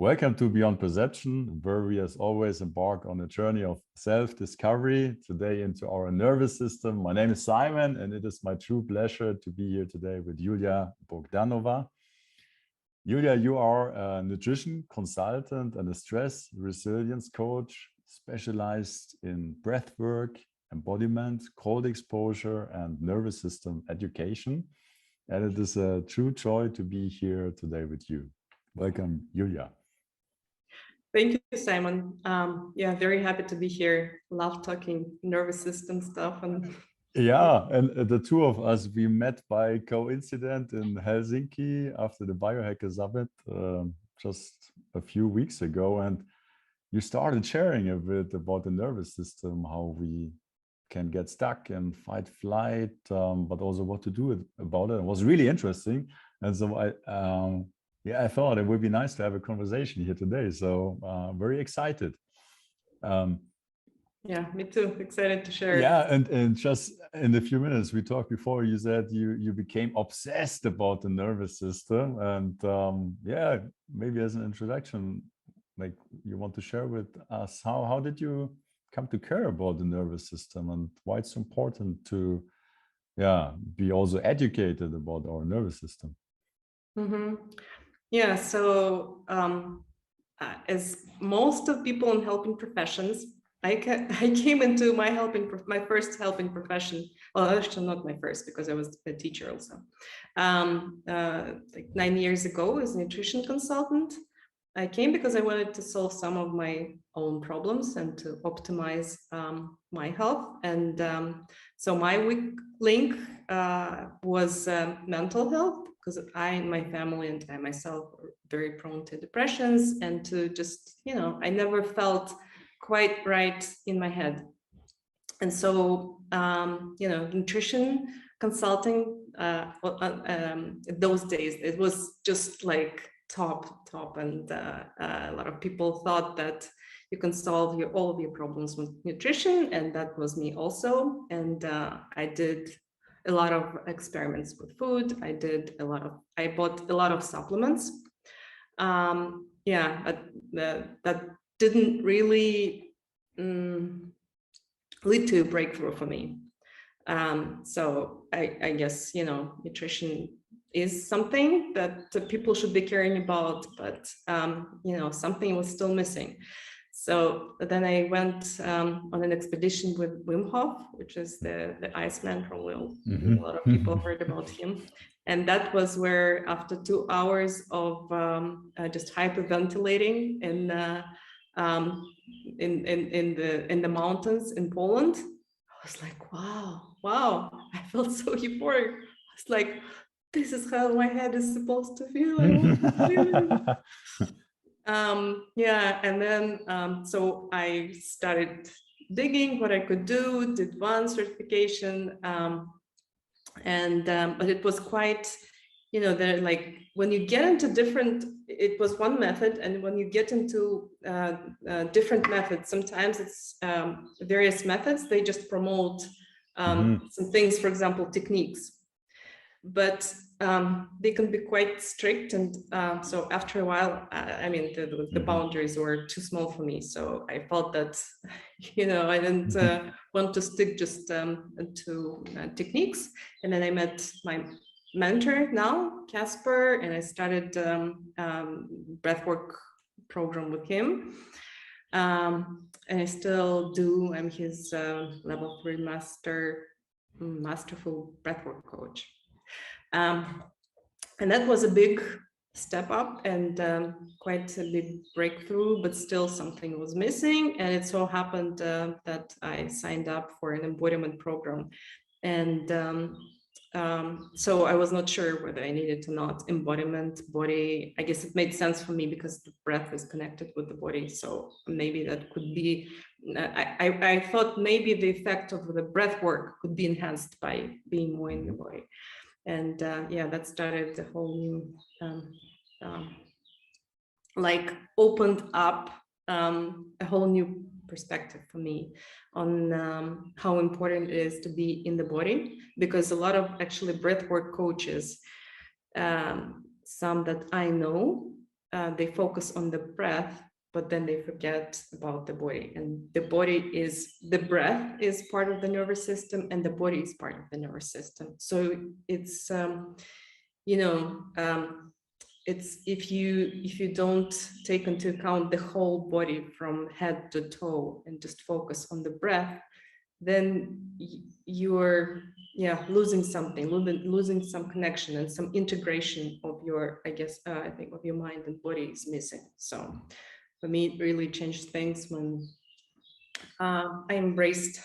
Welcome to Beyond Perception, where we as always embark on a journey of self-discovery, today into our nervous system. My name is Simon, and it is my true pleasure to be here today with Yulya Bogdanova. Yulya, you are a nutrition consultant and a stress resilience coach specialized in breathwork, embodiment, cold exposure, and nervous system education. And it is a true joy to be here today with you. Welcome, Yulya. Thank you, Simon. Yeah, very happy to be here. Love talking nervous system stuff. And the two of us, we met by coincidence in Helsinki after the Biohacker Summit just a few weeks ago. And you started sharing a bit about the nervous system, how we can get stuck in fight, flight, but also what to do about it. It was really interesting. And so I thought it would be nice to have a conversation here today. So very excited. Yeah, me too. Excited to share. Yeah, and just in the few minutes we talked before, you said you became obsessed about the nervous system. And yeah, maybe as an introduction, like you want to share with us, how did you come to care about the nervous system and why it's important to be also educated about our nervous system? Mm-hmm. Yeah, so as most of people in helping professions, I came into my first helping profession. Well, actually not my first, because I was a teacher also. Like 9 years ago as a nutrition consultant. I came because I wanted to solve some of my own problems and to optimize my health. And so my weak link was mental health, because I and my family and I myself were very prone to depressions and to just, I never felt quite right in my head. And so, nutrition consulting, those days, it was just like top. And a lot of people thought that you can solve all of your problems with nutrition. And that was me also. And I did a lot of experiments with food. I bought a lot of supplements. But that didn't really lead to a breakthrough for me. So I guess, nutrition is something that people should be caring about, but, something was still missing. So then I went on an expedition with Wim Hof, which is the Iceman. Probably a lot of people heard about him. And that was where, after 2 hours of just hyperventilating in the mountains in Poland, I was like, wow! I felt so euphoric. I was like, this is how my head is supposed to feel. I want to feel it. And then so I started digging what I could do, did one certification, but it was quite, they're like, when you get into it was one method, and when you get into different methods, sometimes it's various methods, they just promote some things, for example, techniques, but they can be quite strict. And so after a while, the boundaries were too small for me. So I felt that, I didn't want to stick just to techniques. And then I met my mentor now, Casper, and I started breathwork program with him. And I still do. I'm his level 3 masterful breathwork coach. And that was a big step up and quite a big breakthrough, but still something was missing. And it so happened that I signed up for an embodiment program. And so I was not sure whether I needed or not. Embodiment, body, I guess it made sense for me because the breath is connected with the body. So maybe that could be, I thought maybe the effect of the breath work could be enhanced by being more in the body. And that started the whole new, opened up a whole new perspective for me on how important it is to be in the body, because a lot of actually breathwork coaches, some that I know, they focus on the breath, but then they forget about the body. And the breath is part of the nervous system, and the body is part of the nervous system. So it's, it's if you don't take into account the whole body from head to toe and just focus on the breath, then you're losing something, losing some connection, and some integration of your, I think of your mind and body is missing. So for me, it really changed things when I embraced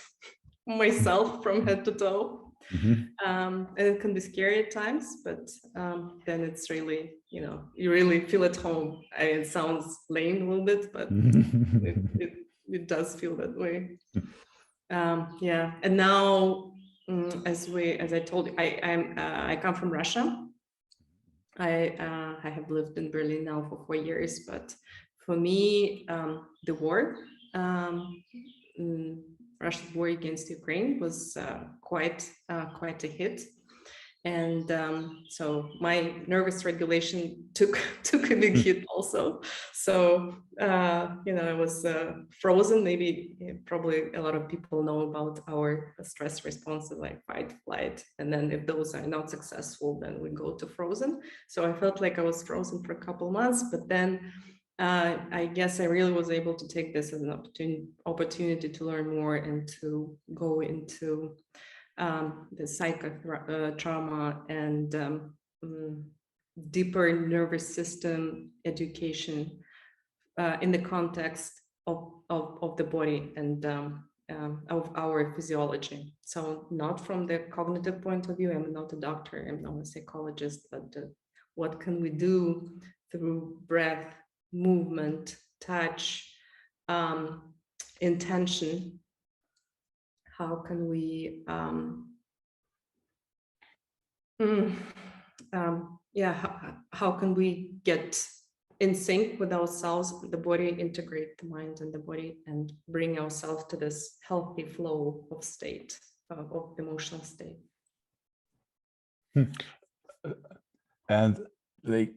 myself from head to toe. And it can be scary at times, but then it's really, you really feel at home. It sounds lame a little bit, but it does feel that way. And now, as I told you, I come from Russia. I have lived in Berlin now for 4 years, but for me, the war, Russia's war against Ukraine was quite a hit, and so my nervous regulation took a big hit also. So I was frozen. Probably a lot of people know about our stress responses like fight, flight, and then if those are not successful, then we go to frozen. So I felt like I was frozen for a couple months, but then I guess I really was able to take this as an opportunity to learn more and to go into the psychotrauma and deeper nervous system education in the context of the body and of our physiology. So not from the cognitive point of view, I'm not a doctor, I'm not a psychologist, but what can we do through breath, movement, touch, intention? How can we how can we get in sync with ourselves, the body, integrate the mind and the body, and bring ourselves to this healthy flow of state, of emotional state? And like,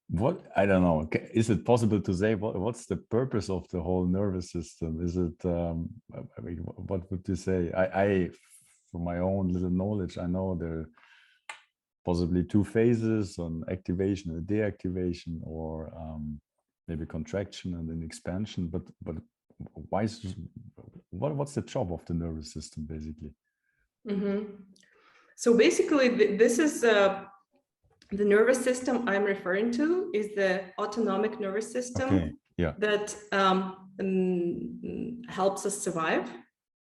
what, I don't know, is it possible to say what's the purpose of the whole nervous system? Is it I mean, what would you say? I from my own little knowledge, I know there are possibly 2 phases on activation and deactivation, or maybe contraction and then expansion, but why what's the job of the nervous system basically? So basically this is the nervous system I'm referring to is the autonomic nervous system that helps us survive,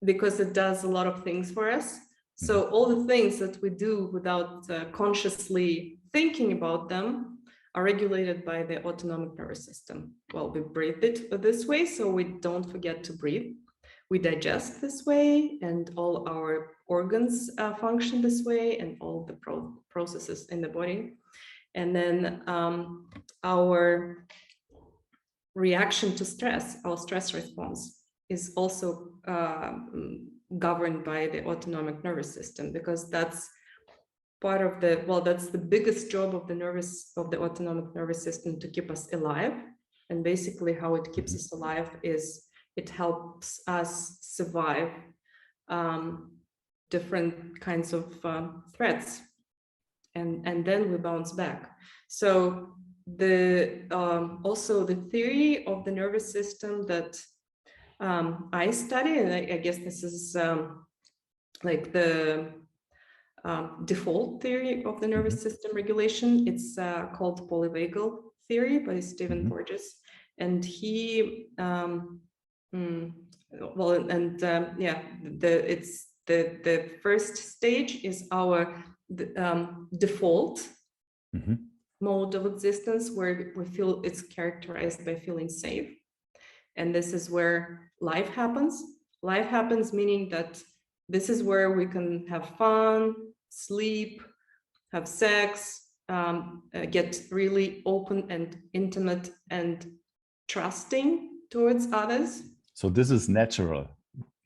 because it does a lot of things for us. So all the things that we do without consciously thinking about them are regulated by the autonomic nervous system. Well, we breathe it this way, so we don't forget to breathe. We digest this way, and all our organs function this way, and all the processes in the body. And then our reaction to stress, our stress response, is also governed by the autonomic nervous system, because that's part of the, that's the biggest job of the autonomic nervous system, to keep us alive. And basically how it keeps us alive is it helps us survive different kinds of threats, and then we bounce back. So the also the theory of the nervous system that I study, and I guess this is like the default theory of the nervous system regulation. It's called polyvagal theory by Stephen Porges, and he it's the first stage is our default mode of existence, where we feel it's characterized by feeling safe. And this is where life happens. Life happens meaning that this is where we can have fun, sleep, have sex, get really open and intimate and trusting towards others. So this is natural.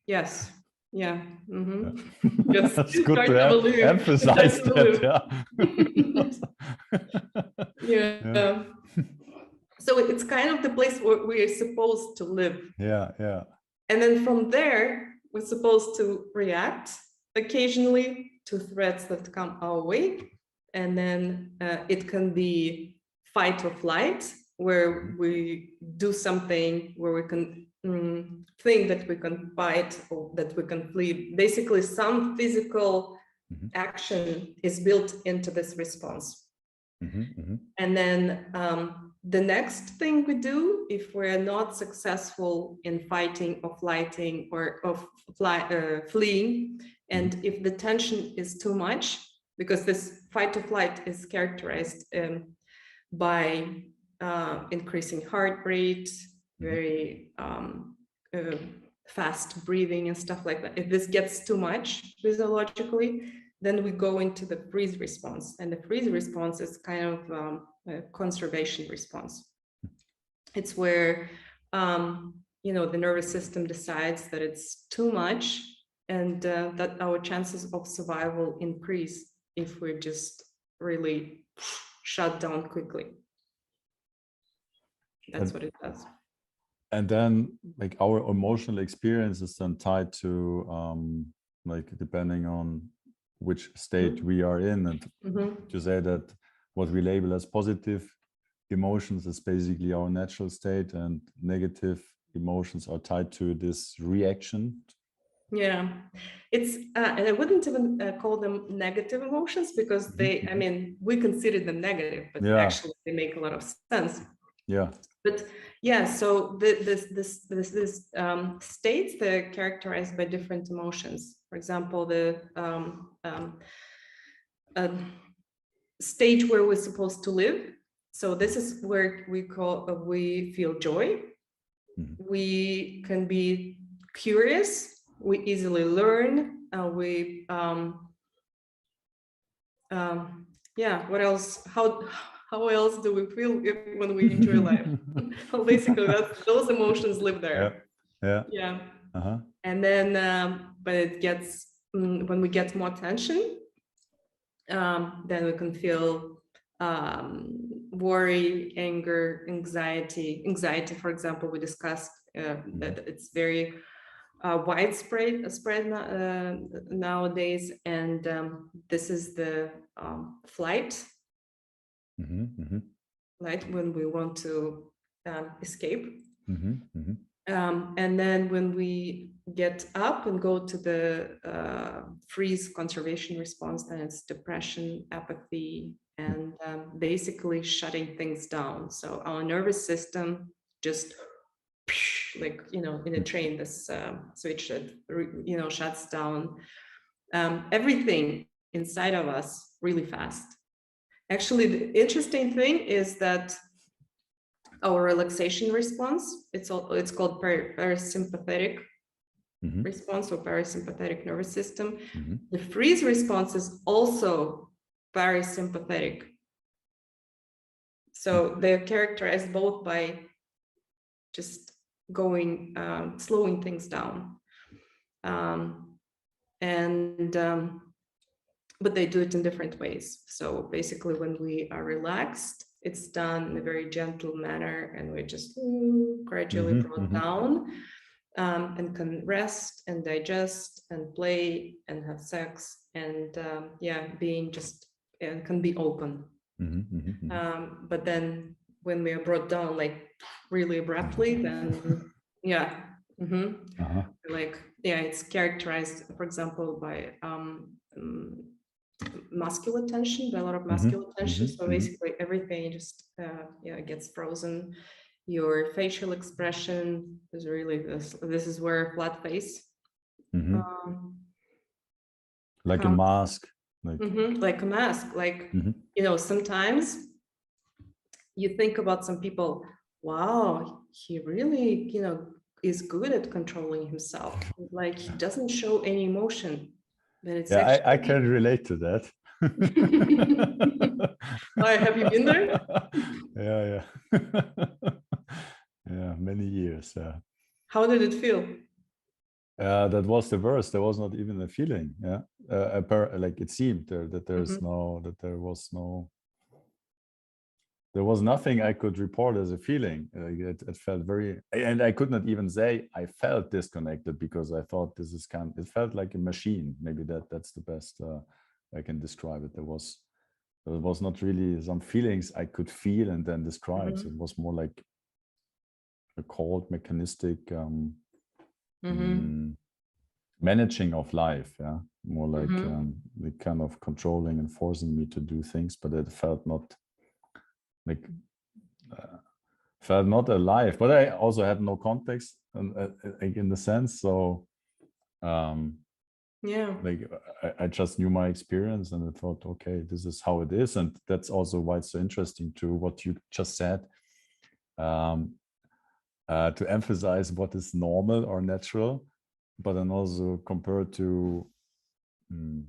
Yes. Yeah. Yes. That's good to emphasize that. Yeah. So it's kind of the place where we're supposed to live. Yeah, yeah. And then from there, we're supposed to react occasionally to threats that come our way. And then it can be fight or flight, where we do something where we can think that we can fight or that we can flee. Basically, some physical action is built into this response. And then the next thing we do, if we're not successful in fighting or flighting or fleeing, and if the tension is too much, because this fight or flight is characterized by increasing heart rate, very fast breathing and stuff like that. If this gets too much physiologically, then we go into the freeze response. And the freeze response is kind of a conservation response. It's where, the nervous system decides that it's too much and that our chances of survival increase if we're just really shut down quickly. That's what it does. And then like our emotional experience is then tied to like depending on which state we are in, and to say that what we label as positive emotions is basically our natural state, and negative emotions are tied to this reaction. Yeah, it's and I wouldn't even call them negative emotions, because they, I mean, we consider them negative, but actually they make a lot of sense. Yeah. But yeah, so this states, they're characterized by different emotions. For example, the stage where we're supposed to live. So this is where we feel joy. We can be curious. We easily learn. Yeah. What else? How else do we feel when we enjoy life? Well, basically, those emotions live there. Yeah. And then, but it gets when we get more tension, then we can feel worry, anger, anxiety. Anxiety, for example, we discussed that it's very widespread nowadays, and this is the flight. Right, when we want to escape. And then when we get up and go to the freeze conservation response, then it's depression, apathy, and basically shutting things down. So our nervous system just, like, in a train, this switch that, shuts down everything inside of us really fast. Actually, the interesting thing is that our relaxation response, it's called parasympathetic response, or parasympathetic nervous system. The freeze response is also parasympathetic. So they're characterized both by just going, slowing things down. But they do it in different ways. So basically, when we are relaxed, it's done in a very gentle manner, and we're just gradually brought down, and can rest and digest and play and have sex, and being just, and can be open. But then when we are brought down like really abruptly, then like it's characterized, for example, by muscular tension, by a lot of muscular tension. So basically everything just gets frozen. Your facial expression is really this is where flat face, like a mask, like a mask, like sometimes you think about some people, wow, he really is good at controlling himself, like he doesn't show any emotion. But it's actually... I can relate to that. Have you been there? Yeah. Yeah, many years. How did it feel? That was the worst. There was not even a feeling. Like it seemed that there was no there was nothing I could report as a feeling. It felt very, and I could not even say I felt disconnected, because I thought this is it felt like a machine. Maybe that's the best I can describe it. There was not really some feelings I could feel and then describe. So it was more like a cold, mechanistic managing of life. Yeah, more like the kind of controlling and forcing me to do things, but it felt not like felt not alive. But I also had no context in the sense. So yeah, like I just knew my experience, and I thought, okay, this is how it is. And that's also why it's so interesting to what you just said, to emphasize what is normal or natural, but then also compared to, and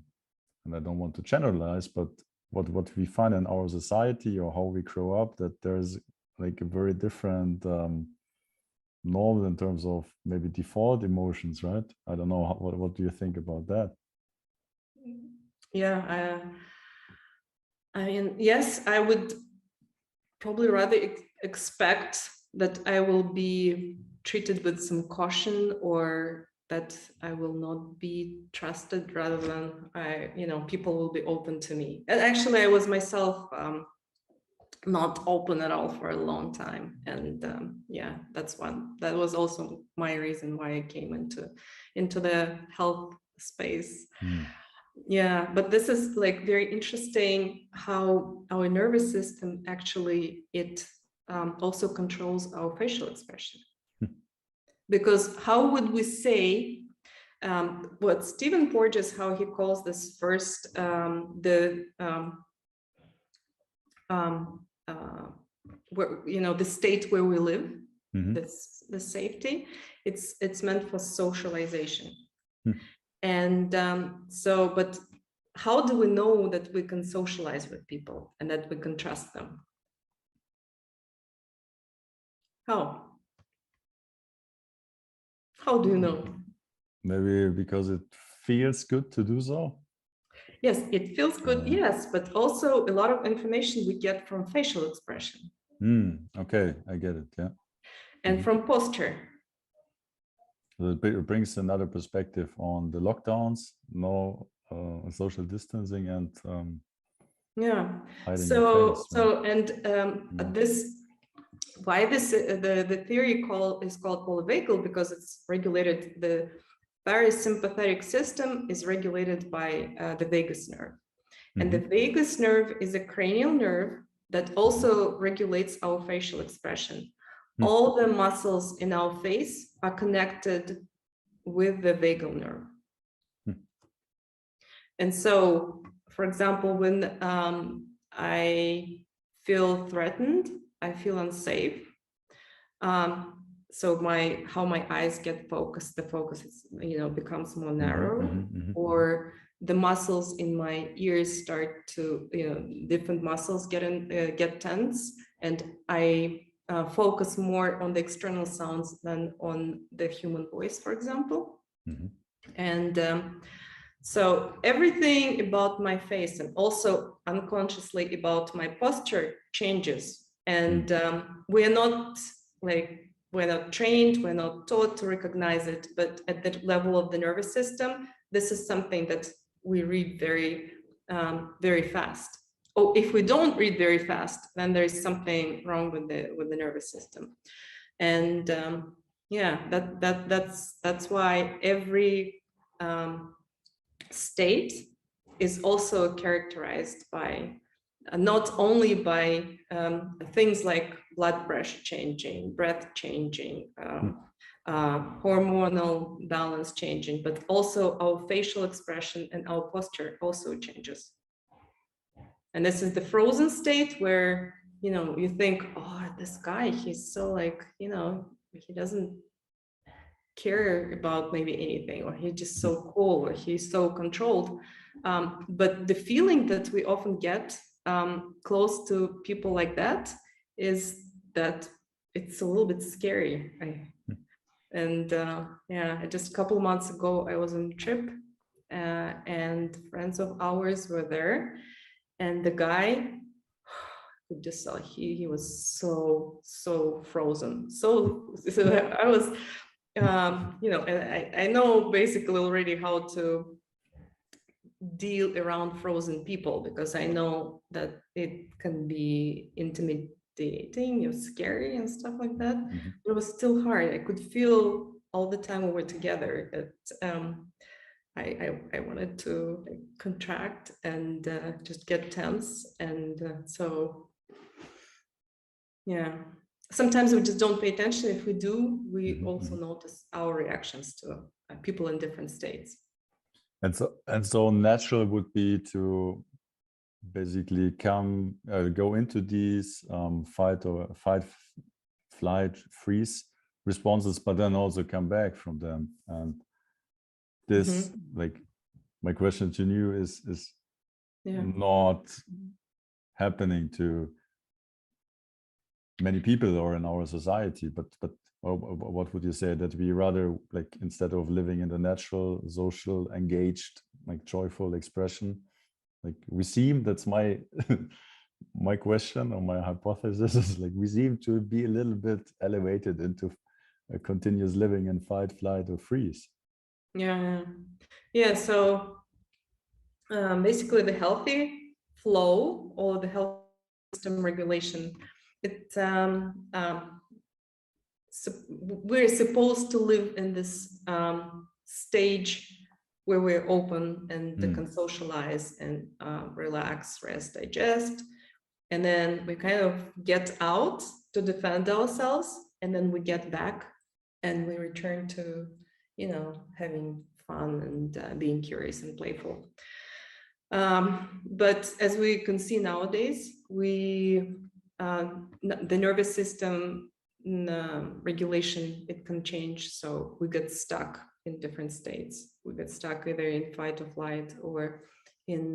I don't want to generalize, but what we find in our society or how we grow up, that there's like a very different normal in terms of maybe default emotions, right? I don't know, what do you think about that? yeah. I mean, yes, I would probably rather expect that I will be treated with some caution, or that I will not be trusted, rather than people will be open to me. And actually, I was myself not open at all for a long time, and yeah, that was also my reason why I came into the health space. Yeah, but this is like very interesting how our nervous system actually also controls our facial expression. Because how would we say what Stephen Porges, how he calls this first where the state where we live, the safety, it's meant for socialization. And but how do we know that we can socialize with people and that we can trust them? How do you know? Maybe because it feels good to do so. Yes, it feels good, yes, but also a lot of information we get from facial expression. Okay, I get it, yeah. And from posture. It brings another perspective on the lockdowns, no social distancing, and yeah. hiding your face. Why the theory is called polyvagal, because it's regulated, the parasympathetic system is regulated by the vagus nerve. And the vagus nerve is a cranial nerve that also regulates our facial expression. All the muscles in our face are connected with the vagal nerve. And so, for example, when I feel threatened, I feel unsafe. So how my eyes get focused, the focus is, becomes more narrow, or the muscles in my ears start to, different muscles get tense, and I focus more on the external sounds than on the human voice, for example. And so everything about my face, and also unconsciously about my posture, changes. And we're not trained, we're not taught to recognize it, but at the level of the nervous system, this is something that we read very, very fast. Oh, if we don't read very fast, then there's something wrong with the nervous system. And yeah, that's why every state is also characterized by not only by things like blood pressure changing, breath changing, hormonal balance changing, but also our facial expression and our posture also changes. And this is the frozen state where, you think, oh, this guy, he's so he doesn't care about maybe anything, or he's just so cool, or he's so controlled. But the feeling that we often get close to people like that is that it's a little bit scary. And yeah, just a couple of months ago, I was on a trip and friends of ours were there, and the guy just saw he was so frozen. So I was, you know, and I know basically already how to deal around frozen people, because I know that it can be intimidating or scary and stuff like that. But it was still hard. I could feel all the time we were together that I wanted to contract and just get tense. And so, yeah, sometimes we just don't pay attention. If we do, we also notice our reactions to people in different states. And so natural would be to basically go into these fight, flight, freeze responses, but then also come back from them. And this, like, my question to you is not happening to many people or in our society, but what would you say, that we rather, like, instead of living in the natural, social, engaged, like joyful expression, like we seem, that's my my question or my hypothesis is, like, we seem to be a little bit elevated into a continuous living in fight, flight, or freeze. Yeah. So basically, the healthy flow or the health system regulation, we're supposed to live in this stage where we're open and can socialize and relax, rest, digest. And then we kind of get out to defend ourselves, and then we get back and we return to, you know, having fun and being curious and playful. But as we can see nowadays, the nervous system regulation, it can change. So we get stuck in different states. We get stuck either in fight or flight or in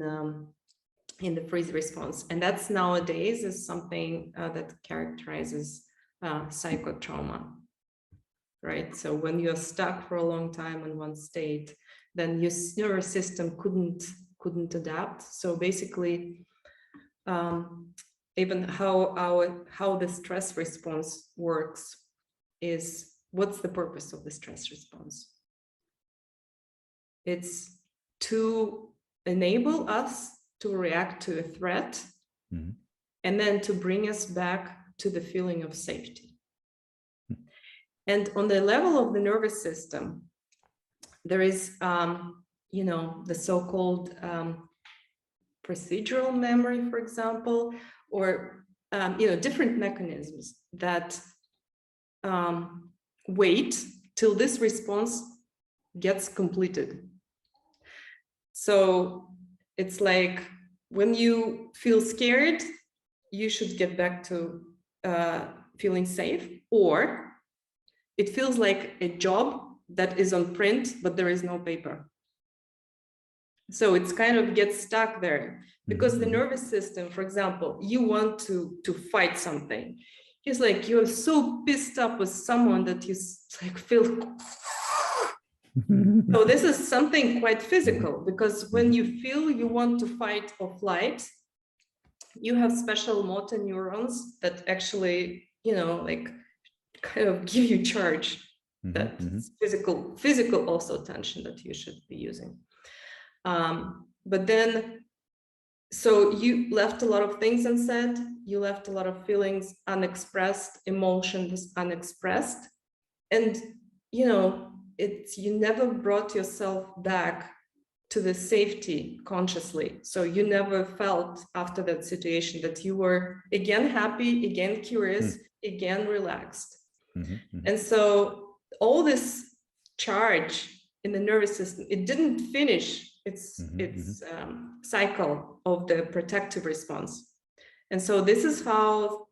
the freeze response. And that's nowadays is something that characterizes psychotrauma, right? So when you're stuck for a long time in one state, then your nervous system couldn't adapt. So basically, even how the stress response works is, what's the purpose of the stress response? It's to enable us to react to a threat, and then to bring us back to the feeling of safety. And on the level of the nervous system, there is, you know, the so-called procedural memory, for example, or you know, different mechanisms that wait till this response gets completed. So it's like, when you feel scared, you should get back to feeling safe, or it feels like a job that is on print, but there is no paper. So it's kind of gets stuck there, because the nervous system, for example, you want to fight something. It's like you're so pissed up with someone that you like feel. So this is something quite physical, because when you feel you want to fight or flight, you have special motor neurons that actually, you know, like kind of give you charge. That physical also tension that you should be using. But then, so you left a lot of things unsaid, you left a lot of feelings unexpressed, emotions unexpressed, and you know, you never brought yourself back to the safety consciously. So you never felt after that situation that you were again happy, again curious, again relaxed. And so all this charge in the nervous system, it didn't finish its cycle of the protective response. And so this is how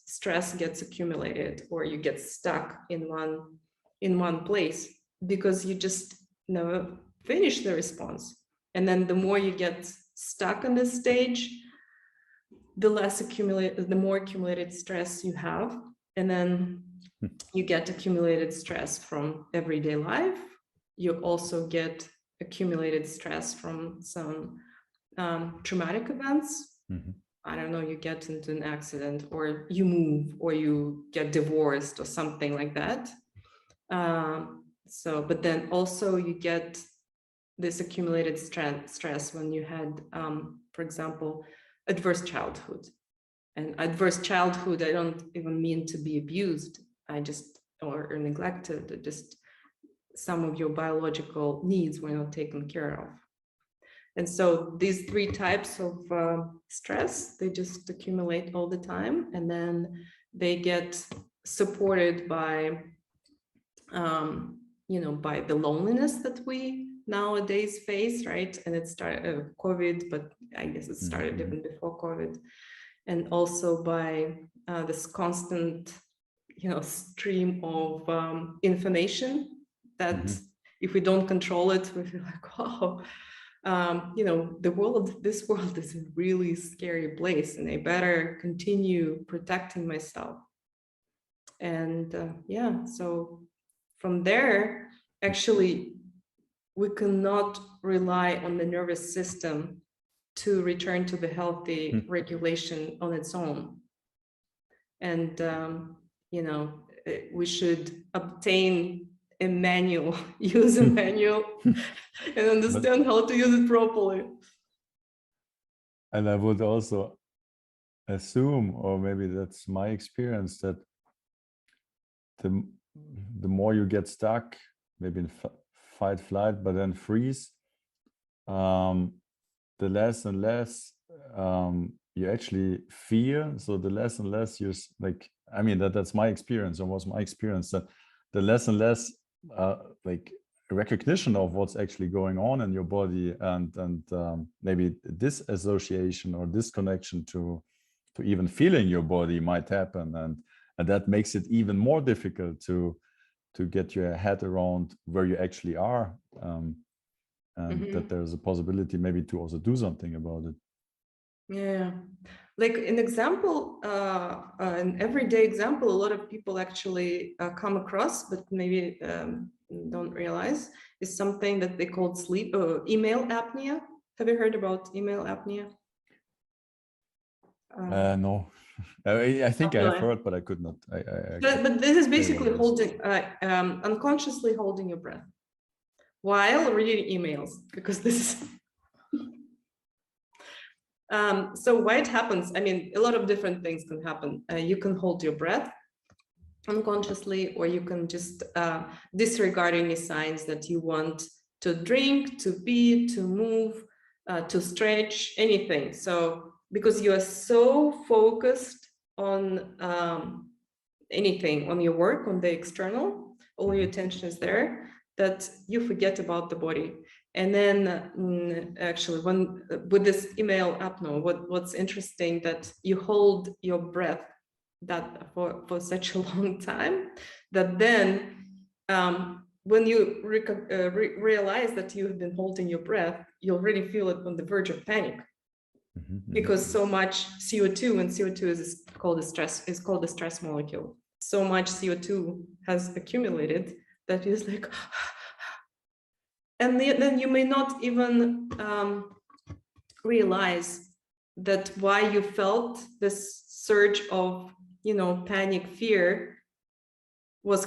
stress gets accumulated, or you get stuck in one place, because you just never finish the response. And then the more you get stuck in this stage, the more accumulated stress you have. And then you get accumulated stress from everyday life. You also get accumulated stress from some traumatic events. I don't know, you get into an accident, or you move, or you get divorced, or something like that. But then also you get this accumulated stress when you had, for example, adverse childhood. And adverse childhood, I don't even mean to be abused, or neglected, just some of your biological needs were not taken care of. And so these three types of stress, they just accumulate all the time, and then they get supported by, by the loneliness that we nowadays face, right? And it started COVID, but I guess it started even before COVID, and also by this constant, stream of information that if we don't control it, we feel like, wow. This world is a really scary place, and I better continue protecting myself. And so from there, actually, we cannot rely on the nervous system to return to the healthy regulation on its own. And, we should obtain a manual, use a manual, and understand how to use it properly. And I would also assume, or maybe that's my experience, that the more you get stuck, maybe in fight, flight, but then freeze, the less and less you actually fear. So the less and less you're like, I mean, that's my experience, or was my experience, that the less and less like recognition of what's actually going on in your body, and maybe disassociation or disconnection to even feeling your body might happen, and that makes it even more difficult to get your head around where you actually are, and that there's a possibility maybe to also do something about it. Yeah, like an example, an everyday example, a lot of people actually come across, but maybe don't realize, is something that they call email apnea. Have you heard about email apnea? No. I think I have heard, but I could not. But this is basically holding, unconsciously holding your breath while reading emails, because this is. So why it happens? I mean, a lot of different things can happen. You can hold your breath unconsciously, or you can just disregard any signs that you want to drink, to pee, to move, to stretch, anything. So because you are so focused on anything, on your work, on the external, all your attention is there, that you forget about the body. And then actually, with this email apnea, what's interesting, that you hold your breath that for such a long time, that then when you realize that you have been holding your breath, you already feel it on the verge of panic, because so much CO2, and CO2 is called the stress molecule. So much CO2 has accumulated that is like. And then you may not even realize that why you felt this surge of, panic, fear was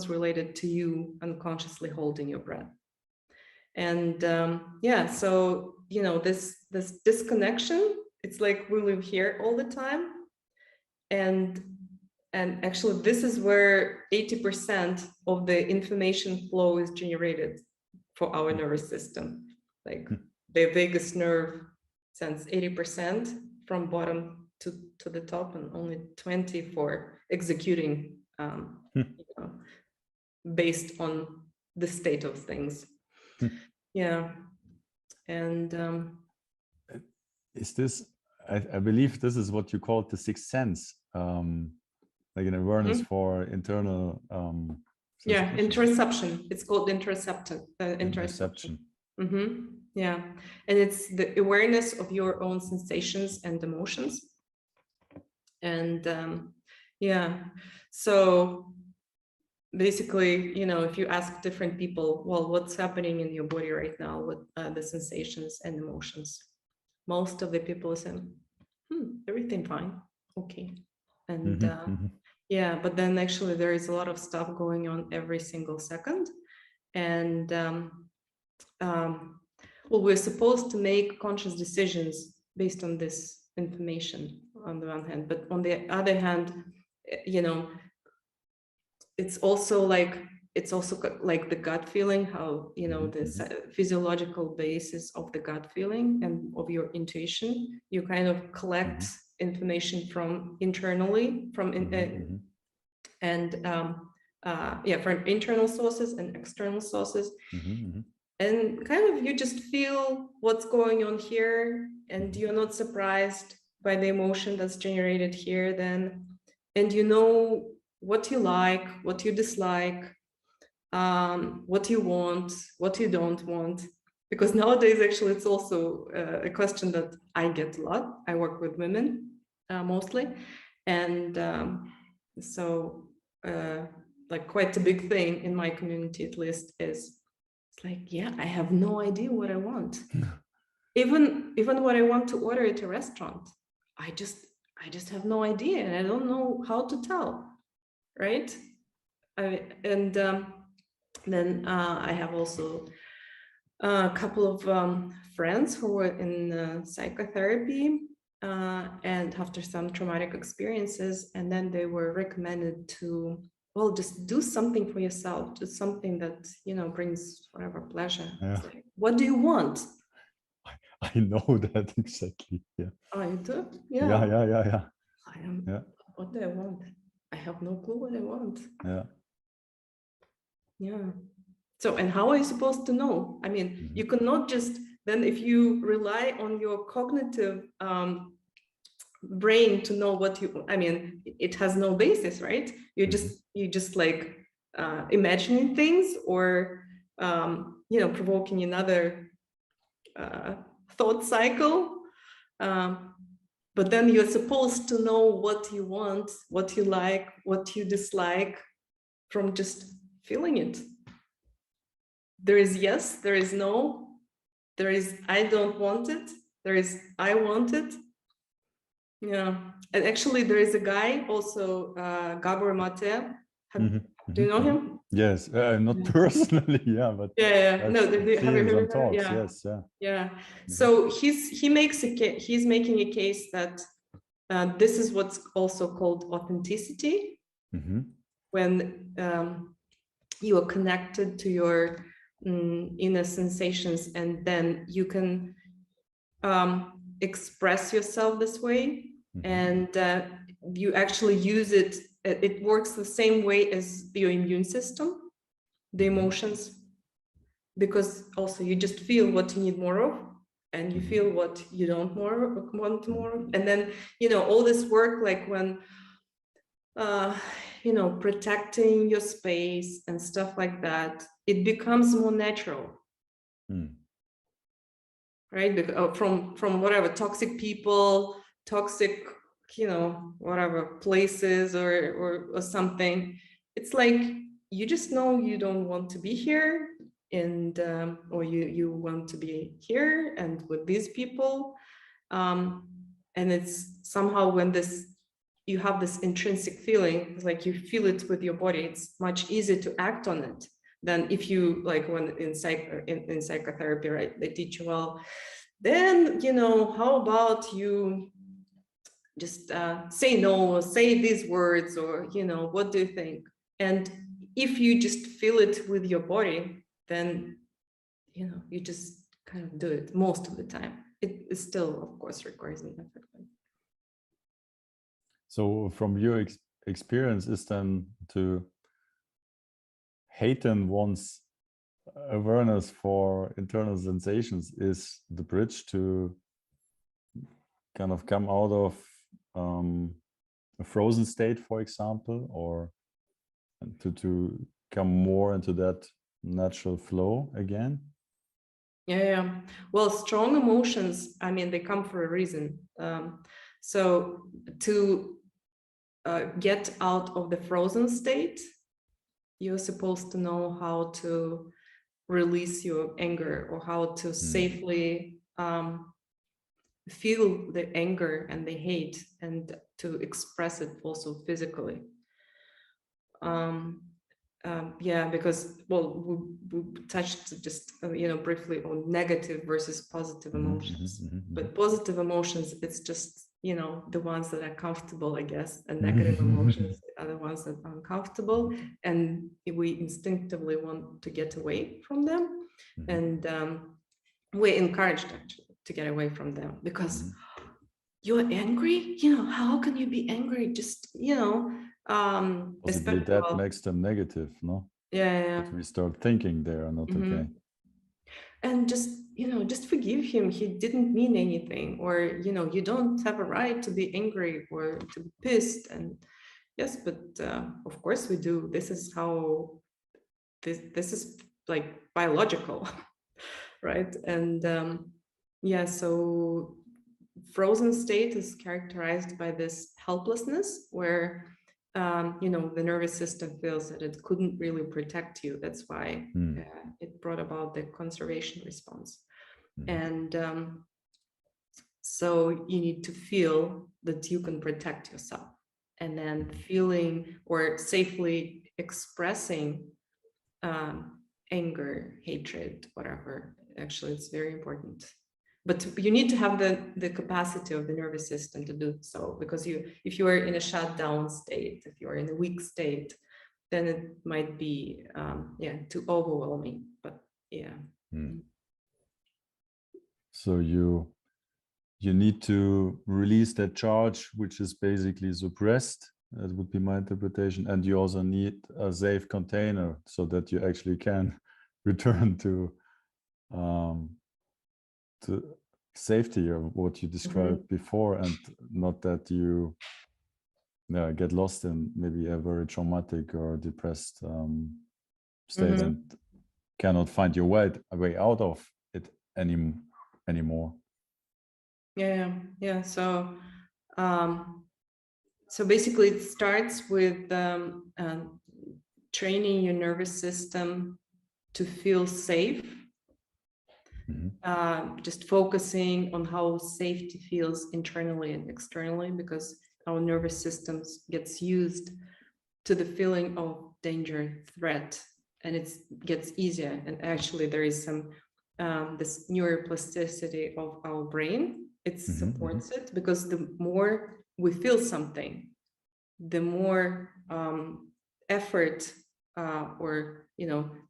related to you unconsciously holding your breath. And so, this disconnection, it's like we live here all the time. And actually, this is where 80% of the information flow is generated for our nervous system. Like the vagus nerve sends 80% from bottom to the top, and only 20 for executing, based on the state of things. Yeah. And is this, I believe this is what you call the sixth sense, like an awareness for internal interception. It's called interception. Interception. Yeah, and it's the awareness of your own sensations and emotions. And so basically, if you ask different people, well, what's happening in your body right now with the sensations and emotions, most of the people say, everything fine, okay. And Mm-hmm. yeah, but then actually there is a lot of stuff going on every single second. And well, we're supposed to make conscious decisions based on this information on the one hand, but on the other hand, it's also like the gut feeling, how this physiological basis of the gut feeling and of your intuition. You kind of collect information from internally, from from internal sources and external sources. And kind of you just feel what's going on here, and you're not surprised by the emotion that's generated here then. And you know what you like, what you dislike, what you want, what you don't want. Because nowadays, actually, it's also a question that I get a lot. I work with women mostly. And so like quite a big thing in my community, at least, is it's like, yeah, I have no idea what I want. Even what I want to order at a restaurant, I just have no idea, and I don't know how to tell, right? Then I have also a couple of friends who were in psychotherapy and after some traumatic experiences, and then they were recommended to, well, just do something for yourself, just something that brings whatever pleasure. Yeah. Like, what do you want? I know that exactly. Yeah. Oh, you do? Yeah. What do I want? I have no clue what I want. Yeah. So, and how are you supposed to know? I mean, you cannot just, then if you rely on your cognitive brain to know what you, I mean, it has no basis, right? You just like imagining things, or, provoking another thought cycle. But then you're supposed to know what you want, what you like, what you dislike from just feeling it. There is yes, there is no, there is I don't want it, there is I want it. Yeah, and actually there is a guy also, Gabor Mate. Do you know him? Yes, not personally, but yeah. No, have you heard of talks? Yes, yeah. So he's making a case that this is what's also called authenticity, when you are connected to your inner sensations, and then you can express yourself this way, and you actually use it. It works the same way as your immune system, the emotions, because also you just feel what you need more of, and you feel what you don't want more of. And then all this work, like when protecting your space and stuff like that, it becomes more natural, right? From whatever toxic people, toxic whatever places or something. It's like you just know you don't want to be here, and or you want to be here and with these people, and it's somehow when you have this intrinsic feeling, it's like you feel it with your body. It's much easier to act on it than if you, like when in psychotherapy, right? They teach you, well, then how about you just say no, or say these words, or what do you think? And if you just feel it with your body, then you just kind of do it most of the time. It still, of course, requires an effort. So from your experience, is then to heighten one's awareness for internal sensations is the bridge to kind of come out of a frozen state, for example, or to come more into that natural flow again? Yeah. Well, strong emotions, I mean, they come for a reason. So to get out of the frozen state, you're supposed to know how to release your anger, or how to safely feel the anger and the hate, and to express it also physically. Yeah, because, well, we touched just briefly on negative versus positive emotions. But positive emotions, it's just the ones that are comfortable, I guess, and negative emotions are the ones that are uncomfortable, and we instinctively want to get away from them. And we're encouraged actually to get away from them, because you're angry, how can you be angry? Just possibly that makes them negative, no? Yeah. But we start thinking they are not okay. And just forgive him. He didn't mean anything. Or you don't have a right to be angry or to be pissed. And yes, but of course we do. This is how this is like biological, right? And yeah, so frozen state is characterized by this helplessness, where the nervous system feels that it couldn't really protect you. That's why it brought about the conservation response. And so you need to feel that you can protect yourself, and then feeling or safely expressing anger, hatred, whatever. Actually, it's very important. But you need to have the capacity of the nervous system to do so, because if you are in a shutdown state, if you are in a weak state, then it might be too overwhelming. But yeah. So you need to release that charge, which is basically suppressed. That would be my interpretation. And you also need a safe container so that you actually can return to safety, or what you described before, and not that you get lost in maybe a very traumatic or depressed state and cannot find your way out of it anymore. Yeah. So basically it starts with training your nervous system to feel safe. Just focusing on how safety feels internally and externally, because our nervous systems gets used to the feeling of danger, threat, and it gets easier. And actually there is some this neuroplasticity of our brain. It supports it, because the more we feel something, the more effort or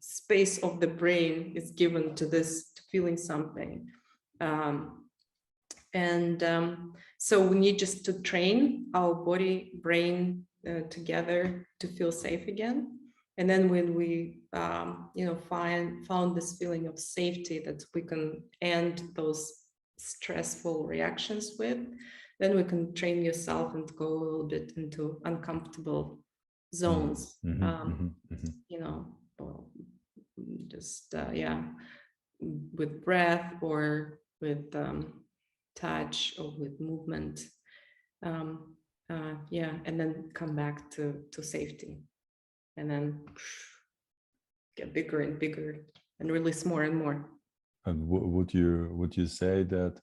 space of the brain is given to this, to feeling something. So we need just to train our body, brain together to feel safe again. And then when we found this feeling of safety that we can end those stressful reactions with, then we can train yourself and go a little bit into uncomfortable zones. Just with breath or with touch or with movement. And then come back to safety, and then get bigger and bigger and release more and more. And would you say that,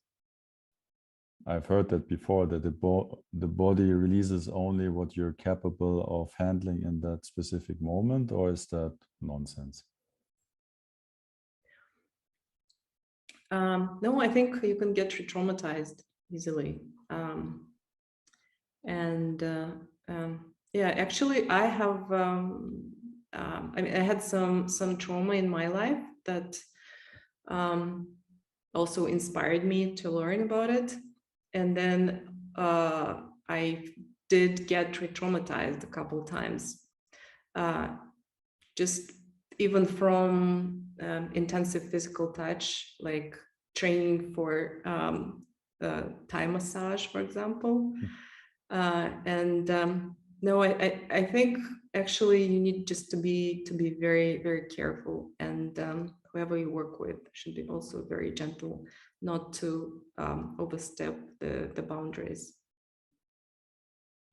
I've heard that before, that the body releases only what you're capable of handling in that specific moment, or is that nonsense? No, I think you can get re-traumatized easily. Actually, I have. I had some trauma in my life that also inspired me to learn about it. And then I did get re-traumatized a couple of times, just even from intensive physical touch, like training for Thai massage, for example. No, I think actually you need just to be very, very careful, and whoever you work with should be also very gentle, not to overstep the boundaries.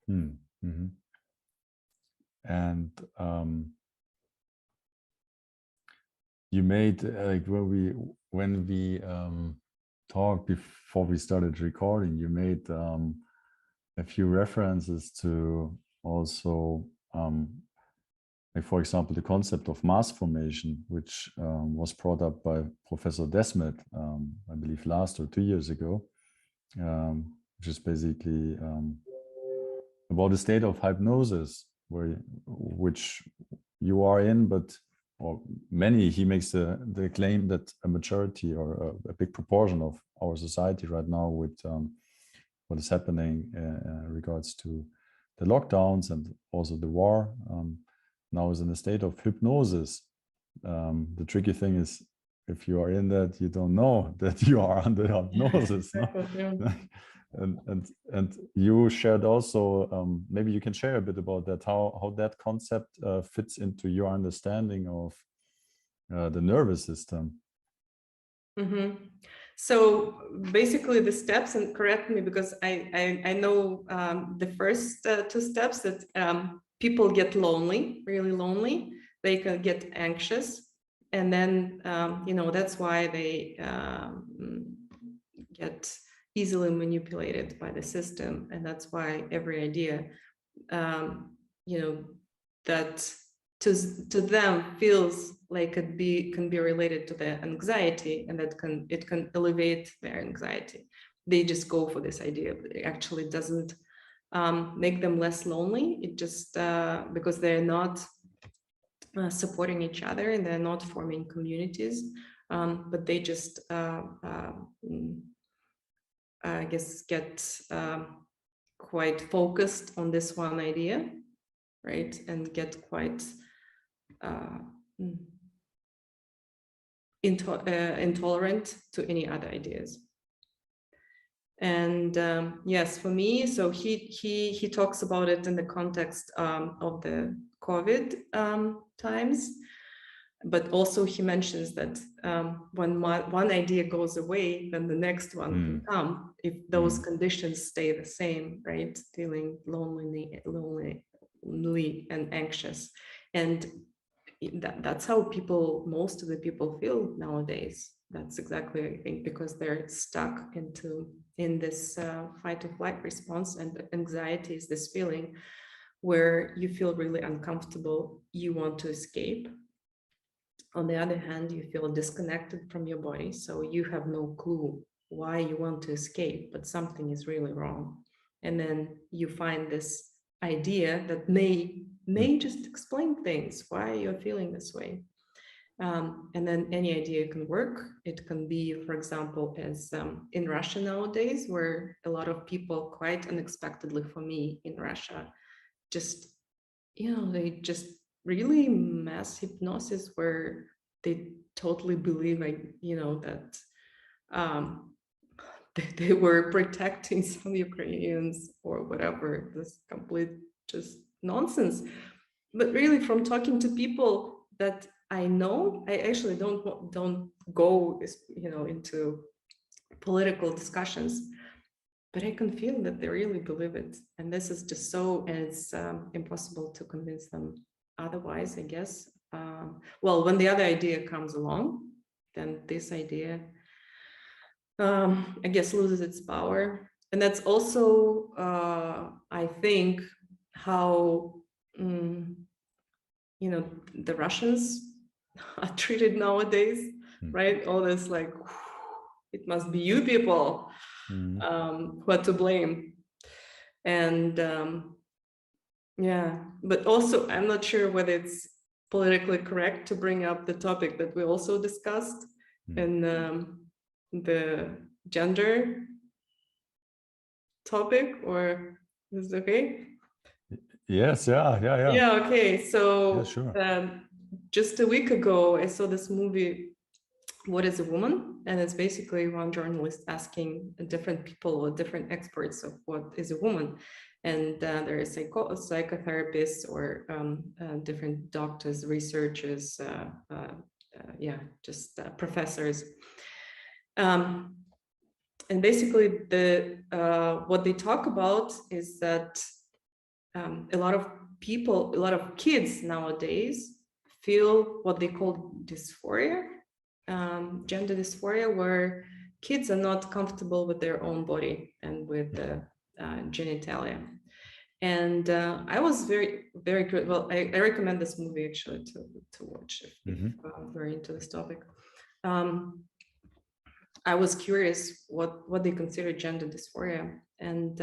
And you made like when we talk before we started recording, you made a few references to also, like for example, the concept of mass formation, which was brought up by Professor Desmet, I believe last or 2 years ago, which is basically about a state of hypnosis which you are in, but or many, he makes the claim that a majority or a big proportion of our society right now with what is happening in regards to the lockdowns and also the war now is in a state of hypnosis. The tricky thing is if you are in that, you don't know that you are under hypnosis. No? And you shared also, maybe you can share a bit about that, how that concept fits into your understanding of the nervous system. Mm-hmm. So basically the steps, and correct me because I know the first 2 steps, that people get lonely, really lonely, they can get anxious, and then you know, that's why they get easily manipulated by the system, and that's why every idea you know, that to them feels like it can be related to their anxiety, and that it can elevate their anxiety. They just go for this idea, but it actually doesn't make them less lonely. It just because they're not supporting each other and they're not forming communities, but they just I guess get quite focused on this one idea, right, and get quite intolerant to any other ideas. And yes, for me, so he talks about it in the context of the COVID times, but also he mentions that when one idea goes away, then the next one can come if those conditions stay the same, right? Feeling lonely and anxious. And that's how most of the people feel nowadays. That's exactly, I think, because they're stuck in this fight or flight response, and anxiety is this feeling where you feel really uncomfortable, you want to escape. On the other hand, you feel disconnected from your body, so you have no clue why you want to escape, but something is really wrong. And then you find this idea that may just explain things, why you're feeling this way. And then any idea can work. It can be, for example, as in Russia nowadays, where a lot of people, quite unexpectedly for me in Russia, just, you know, they just really mass hypnosis where they totally believe, you know, that they were protecting some Ukrainians or whatever. This complete just nonsense. But really, from talking to people that I know, I actually don't go, you know, into political discussions, but I can feel that they really believe it. And this is just so, and it's impossible to convince them otherwise, I guess. Well, when the other idea comes along, then this idea, I guess, loses its power. And that's also, I think, how, you know, the Russians are treated nowadays, right? All this like, it must be you people who are to blame. And yeah, but also I'm not sure whether it's politically correct to bring up the topic that we also discussed in the gender topic, or is it okay? Yes, yeah. Yeah, okay. So yeah, sure. Just a week ago, I saw this movie, What is a Woman? And it's basically one journalist asking different people or different experts of what is a woman. And there is psychotherapists or different doctors, researchers, professors. And basically what they talk about is that a lot of people, a lot of kids nowadays feel what they call dysphoria, gender dysphoria, where kids are not comfortable with their own body and with the genitalia. And I was very good. Well, I recommend this movie actually to watch if you're very into this topic. I was curious what they consider gender dysphoria, and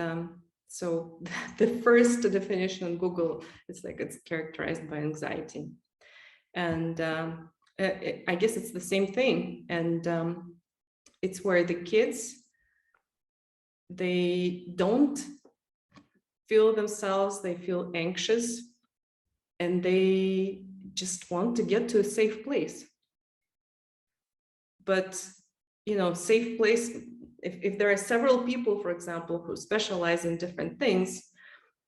so the first definition on Google is like it's characterized by anxiety, and I guess it's the same thing, and it's where the kids, they don't feel themselves, they feel anxious, and they just want to get to a safe place. But, you know, safe place, if there are several people, for example, who specialize in different things,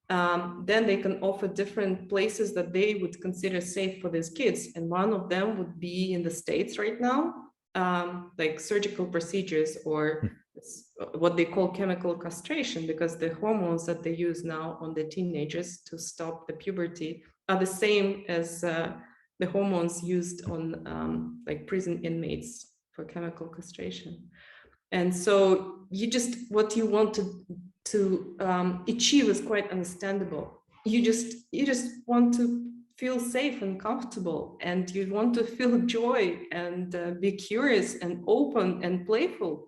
then they can offer different places that they would consider safe for these kids. And one of them would be in the States right now, like surgical procedures or what they call chemical castration, because the hormones that they use now on the teenagers to stop the puberty are the same as the hormones used on like prison inmates for chemical castration. And so you just, what you want to achieve is quite understandable. You just want to feel safe and comfortable, and you want to feel joy and be curious and open and playful,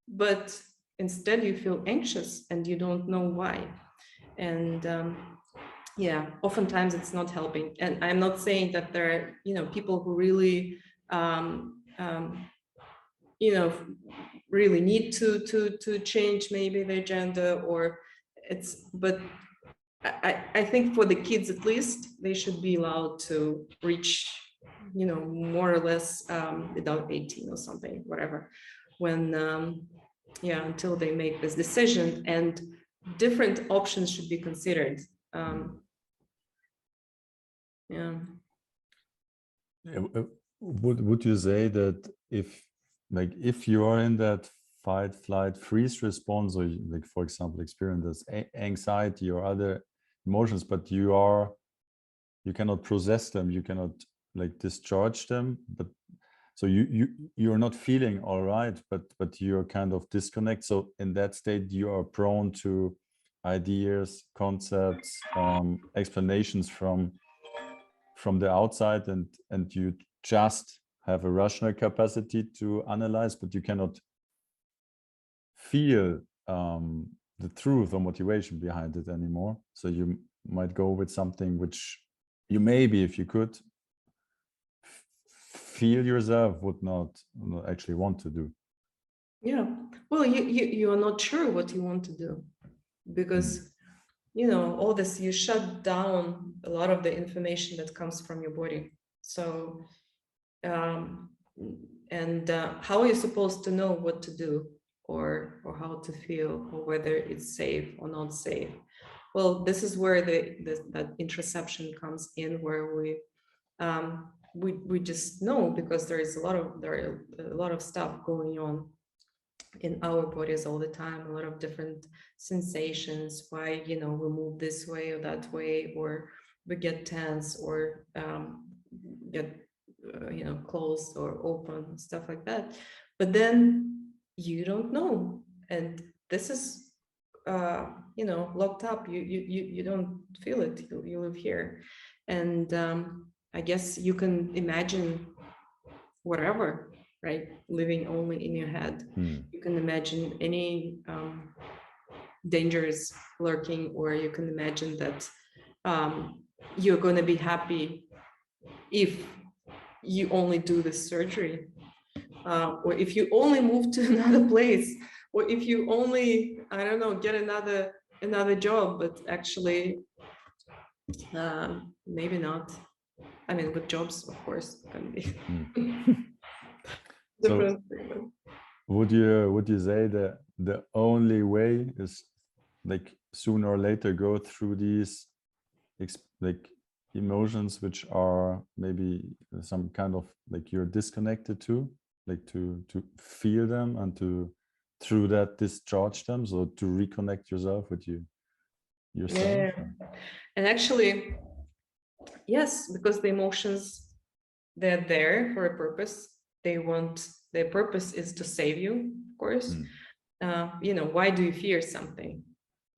but instead you feel anxious and you don't know why. And yeah, oftentimes it's not helping. And I'm not saying that there are, you know, people who really you know, really need to change maybe their gender, or it's, but I think for the kids at least, they should be allowed to reach, you know, more or less adult 18 or something, whatever, when yeah, until they make this decision, and different options should be considered. Yeah. Would you say that if you are in that fight, flight, freeze response, or like, for example, experience anxiety or other emotions, but you cannot process them, you cannot like discharge them, but so you're not feeling all right, but you're kind of disconnect. So in that state, you are prone to ideas, concepts, explanations from the outside, and you just have a rational capacity to analyze, but you cannot feel the truth or motivation behind it anymore. So you might go with something which you maybe, if you could feel yourself, would not actually want to do. Yeah, well, you are not sure what you want to do, because you know, all this, you shut down a lot of the information that comes from your body. So and how are you supposed to know what to do, or how to feel, or whether it's safe or not safe? Well, this is where that interception comes in, where we just know, because there are a lot of stuff going on in our bodies all the time, a lot of different sensations, why, you know, we move this way or that way, or we get tense, or get you know, closed or open, stuff like that. But then you don't know, and this is you know, locked up. You don't feel it. You live here, and I guess you can imagine whatever, right? Living only in your head. You can imagine any dangers lurking, or you can imagine that you're going to be happy if you only do this surgery, or if you only move to another place, or if you only, I don't know, get another job, but actually maybe not. I mean, with jobs, of course, can be different. So would you say that the only way is like sooner or later go through these like emotions which are maybe some kind of like you're disconnected to, like to feel them and to through that discharge them, so to reconnect yourself with yourself? Yeah. And actually, yes, because the emotions, they're there for a purpose. They want Their purpose is to save you, of course. You know, why do you fear something?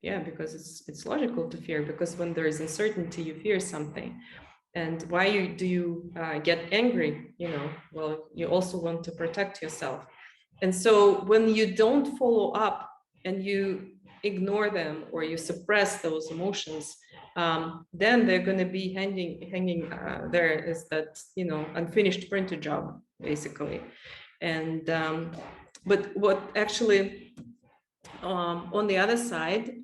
Yeah, because it's logical to fear, because when there is uncertainty, you fear something. And why do you get angry? You know, well, you also want to protect yourself. And so when you don't follow up and you ignore them or you suppress those emotions, then they're going to be hanging there as that, you know, unfinished printer job, basically. And but what actually on the other side,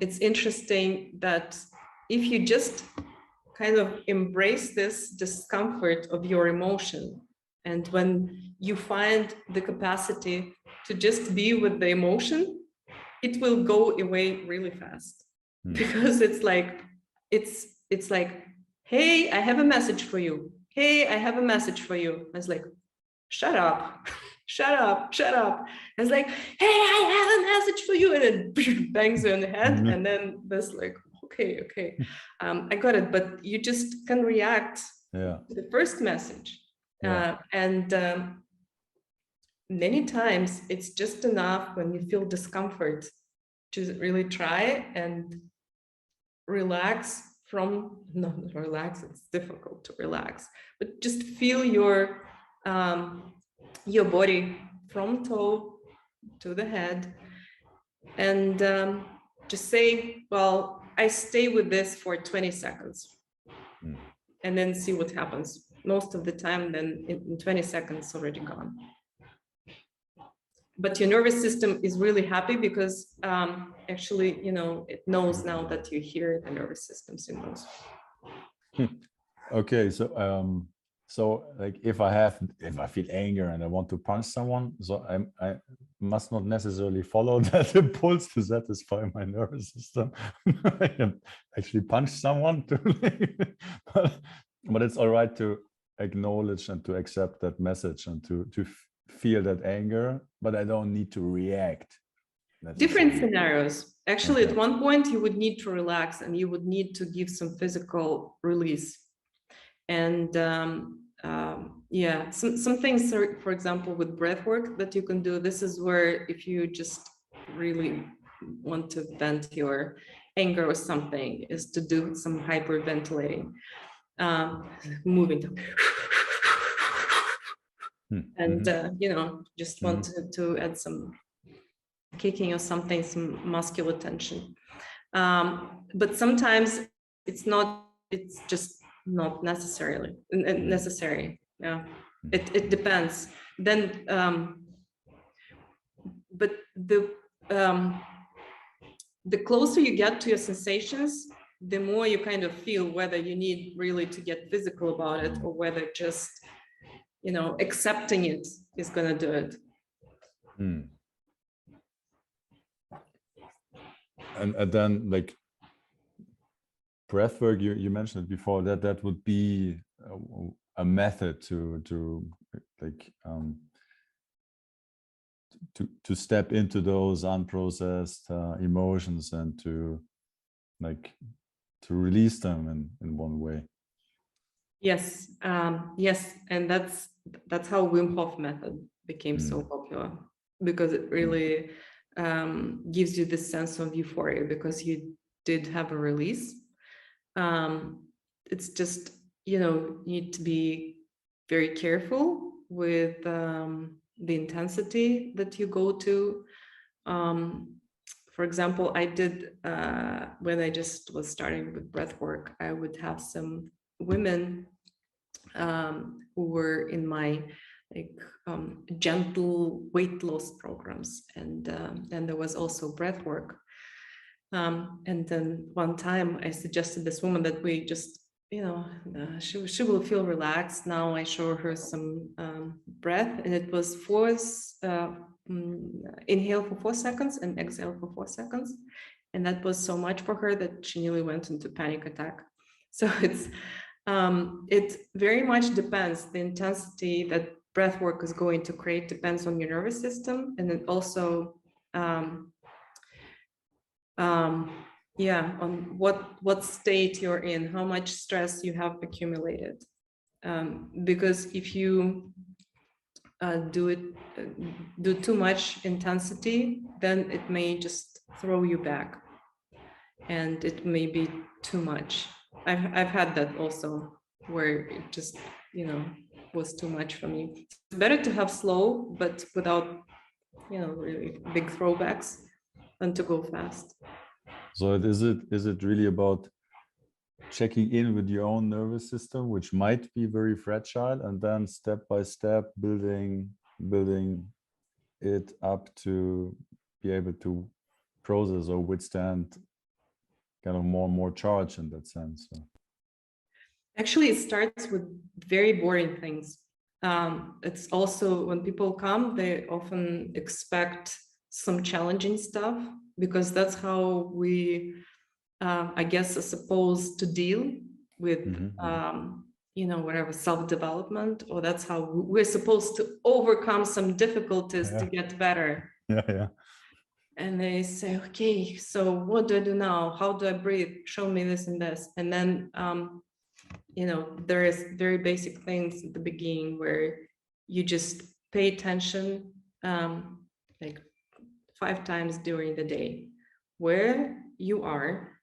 it's interesting that if you just kind of embrace this discomfort of your emotion, and when you find the capacity to just be with the emotion, it will go away really fast. Because it's like, hey, I have a message for you. Hey, I have a message for you. I was like, shut up, shut up, shut up. I was like, hey, I have a message for you. And then bangs you on the head. And then this like, okay, I got it. But you just can react to the first message. And many times it's just enough when you feel discomfort to really try and relax from, not relax, it's difficult to relax, but just feel your body from toe to the head, and just say, well, I stay with this for 20 seconds and then see what happens. Most of the time, then in 20 seconds, it's already gone. But your nervous system is really happy because actually, you know, it knows now that you hear the nervous system signals. Okay, so like if I feel anger and I want to punch someone, so I must not necessarily follow that impulse to satisfy my nervous system. I can actually punch someone but it's all right to acknowledge and to accept that message and to feel that anger, but I don't need to react. Different scenarios. Actually, at one point you would need to relax and you would need to give some physical release. And yeah, some things, for example, with breath work that you can do. This is where if you just really want to vent your anger or something, is to do some hyperventilating, moving. And you know, just want to add some kicking or something, some muscular tension. But sometimes it's just not necessary. Yeah, it depends. Then, but the closer you get to your sensations, the more you kind of feel whether you need really to get physical about it or whether just, you know, accepting it is going to do it. And then, like, breath work, you mentioned it before, that would be a method to like to step into those unprocessed emotions and to release them in one way. Yes, yes, and that's how Wim Hof method became so popular, because it really gives you this sense of euphoria because you did have a release. It's just, you know, you need to be very careful with the intensity that you go to. For example, I did, when I just was starting with breath work, I would have some women who were in my gentle weight loss programs, and then there was also breath work. And then one time I suggested this woman that we just, you know, she will feel relaxed. Now I show her some breath, and it was inhale for 4 seconds and exhale for 4 seconds. And that was so much for her that she nearly went into panic attack. So it very much depends. The intensity that breath work is going to create depends on your nervous system, and it also yeah, on what state you're in, how much stress you have accumulated. Because if you do too much intensity, then it may just throw you back, and it may be too much. I've had that also, where it just, was too much for me. It's better to have slow, but without, really big throwbacks, than to go fast. So is it really about checking in with your own nervous system, which might be very fragile, and then step by step building it up to be able to process or withstand kind of more and more charge in that sense? So. Actually, it starts with very boring things. It's also, when people come, they often expect some challenging stuff, because that's how we, I guess, are supposed to deal with, whatever, self-development, or that's how we're supposed to overcome some difficulties to get better. Yeah. And they say, okay, so what do I do now? How do I breathe? Show me this and this. And then, there is very basic things at the beginning where you just pay attention, like 5 times during the day, where you are,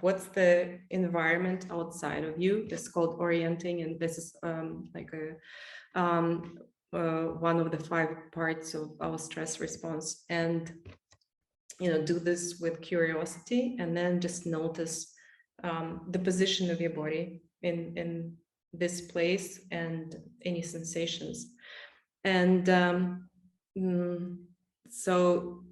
what's the environment outside of you. It's called orienting, and this is like one of the 5 parts of our stress response. And do this with curiosity, and then just notice the position of your body in this place, and any sensations. And so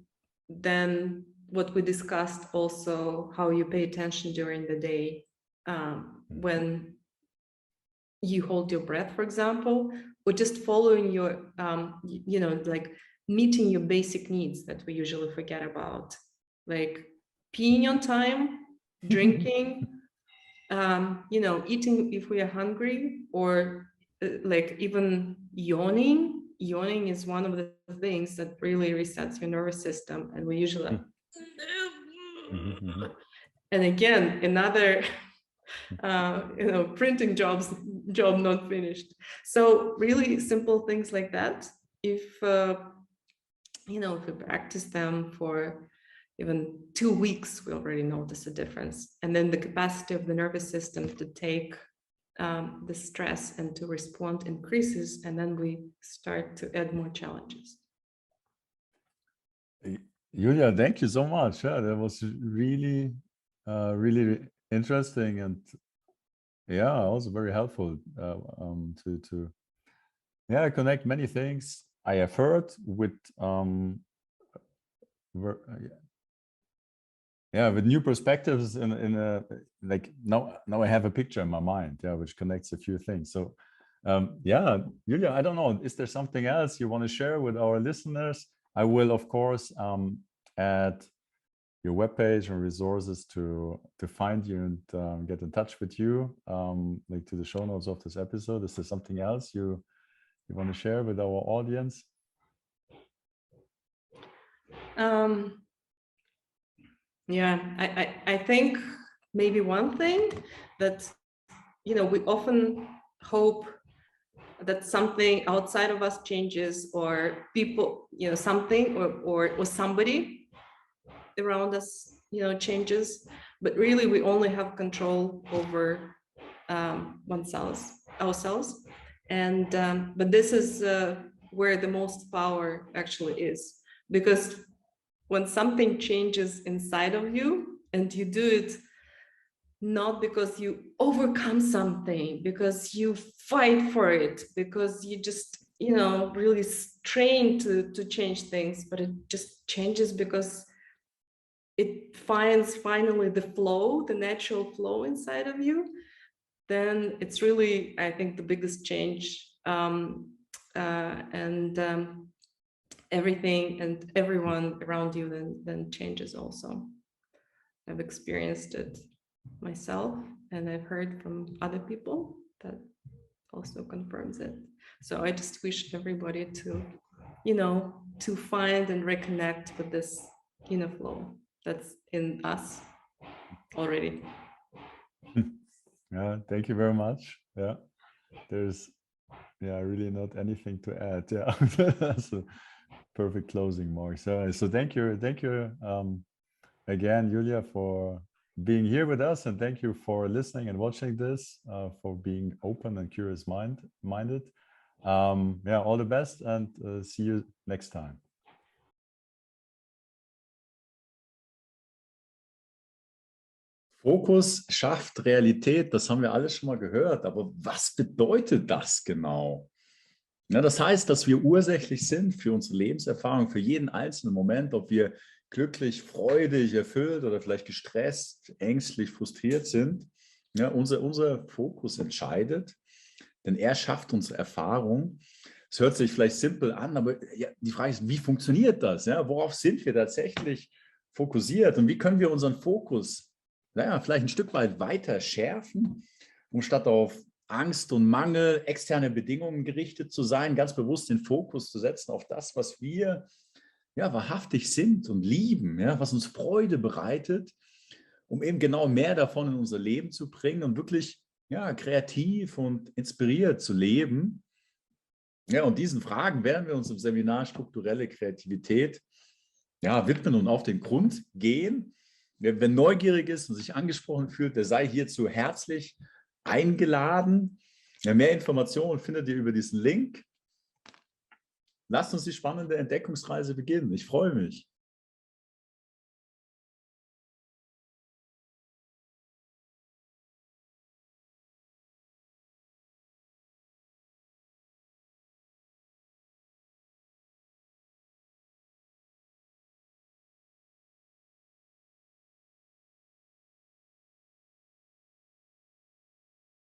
then what we discussed also, how you pay attention during the day, when you hold your breath, for example, or just following your, like meeting your basic needs that we usually forget about, like peeing on time, drinking, eating if we are hungry, or like even yawning. Yawning is one of the things that really resets your nervous system, and we usually and again, another printing job not finished. So really simple things like that, if if we practice them for even 2 weeks, we already notice a difference. And then the capacity of the nervous system to take the stress and to respond increases, and then we start to add more challenges. Yulya, thank you so much. Yeah, that was really, really interesting, and also very helpful to connect many things I have heard with with new perspectives in a, like now I have a picture in my mind, which connects a few things. So Yulya, I don't know, is there something else you want to share with our listeners? I will, of course, add your webpage and resources to find you and get in touch with you, like to the show notes of this episode. Is there something else you want to share with our audience? I think maybe one thing that, we often hope that something outside of us changes, or people, something or somebody around us, changes, but really we only have control over ourselves. And but this is where the most power actually is, because when something changes inside of you, and you do it not because you overcome something, because you fight for it, because you just, really train to change things, but it just changes because it finds finally the flow, the natural flow inside of you, then it's really, I think, the biggest change. Everything and everyone around you then changes also. I've experienced it myself, and I've heard from other people that also confirms it. So I just wish everybody to, to find and reconnect with this inner flow that's in us already. Yeah, thank you very much. Yeah, there's yeah, really not anything to add. Yeah, that's a perfect closing, Mark. So thank you again, Yulya, for being here with us, and thank you for listening and watching this, for being open and curious minded. Yeah, all the best, and see you next time. Fokus schafft Realität, das haben wir alles schon mal gehört, aber was bedeutet das genau? Ja, das heißt, dass wir ursächlich sind für unsere Lebenserfahrung, für jeden einzelnen Moment, ob wir glücklich, freudig, erfüllt oder vielleicht gestresst, ängstlich, frustriert sind. Ja, unser Fokus entscheidet, denn er schafft unsere Erfahrung. Es hört sich vielleicht simpel an, aber ja, die Frage ist, wie funktioniert das? Ja, worauf sind wir tatsächlich fokussiert und wie können wir unseren Fokus vielleicht ein Stück weit weiter schärfen, um statt auf Angst und Mangel, externe Bedingungen gerichtet zu sein, ganz bewusst den Fokus zu setzen auf das, was wir wahrhaftig sind und lieben, ja, was uns Freude bereitet, um eben genau mehr davon in unser Leben zu bringen und wirklich kreativ und inspiriert zu leben. Ja, und diesen Fragen werden wir uns im Seminar Strukturelle Kreativität widmen und auf den Grund gehen. Wer neugierig ist und sich angesprochen fühlt, der sei hierzu herzlich eingeladen. Ja, mehr Informationen findet ihr über diesen Link. Lasst uns die spannende Entdeckungsreise beginnen. Ich freue mich.